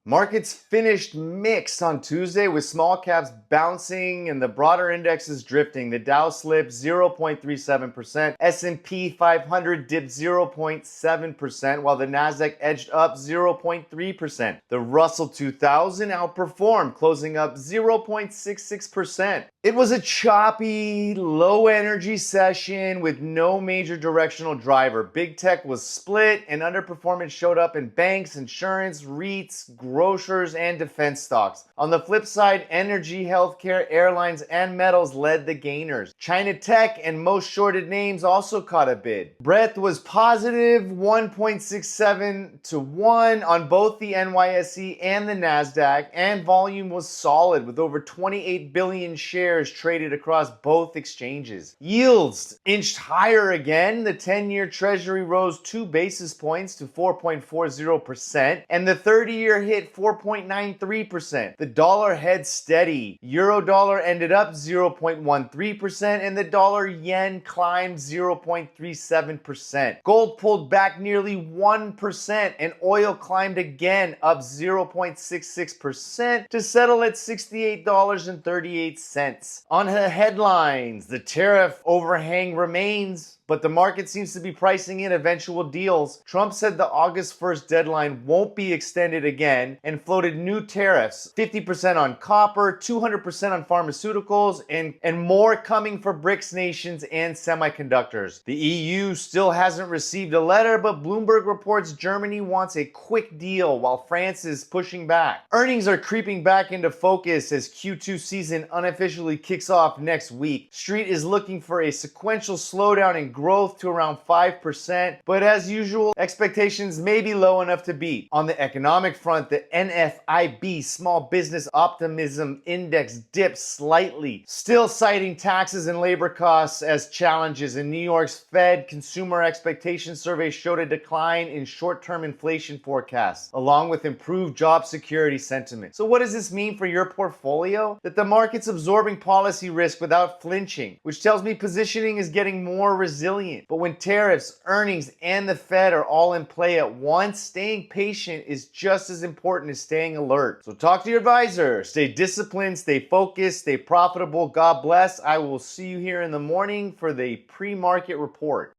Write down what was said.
Markets finished mixed on Tuesday with small caps bouncing and the broader indexes drifting. The Dow slipped 0.37%, S&P 500 dipped 0.7%, while the Nasdaq edged up 0.3%. The Russell 2000 outperformed, closing up 0.66%. It was a choppy, low-energy session with no major directional driver. Big tech was split, and underperformance showed up in banks, insurance, REITs, grocers, and defense stocks. On the flip side, energy, healthcare, airlines, and metals led the gainers. China tech and most shorted names also caught a bid. Breadth was positive 1.67 to 1 on both the NYSE and the Nasdaq, and volume was solid with over 28 billion shares traded across both exchanges. Yields inched higher again. The 10-year Treasury rose 2 basis points to 4.40%, and the 30-year hit 4.93%. The dollar held steady. Euro-dollar ended up 0.13%, and the dollar-yen climbed 0.37%. Gold pulled back nearly 1%, and oil climbed again, up 0.66% to settle at $68.38. On the headlines, the tariff overhang remains, but the market seems to be pricing in eventual deals. Trump said the August 1st deadline won't be extended again and floated new tariffs, 50% on copper, 200% on pharmaceuticals, and more coming for BRICS nations and semiconductors. The EU still hasn't received a letter, but Bloomberg reports Germany wants a quick deal while France is pushing back. Earnings are creeping back into focus as Q2 season unofficially kicks off next week. Street is looking for a sequential slowdown in growth to around 5%, but as usual, expectations may be low enough to beat. On the economic front, the NFIB Small Business Optimism Index dipped slightly, still citing taxes and labor costs as challenges. In New York's Fed Consumer Expectations Survey showed a decline in short-term inflation forecasts, along with improved job security sentiment. So what does this mean for your portfolio? That the market's absorbing policy risk without flinching, which tells me positioning is getting more resilient. But when tariffs, earnings, and the Fed are all in play at once, staying patient is just as important as staying alert. So talk to your advisor, stay disciplined, stay focused, stay profitable. God bless. I will see you here in the morning for the pre-market report.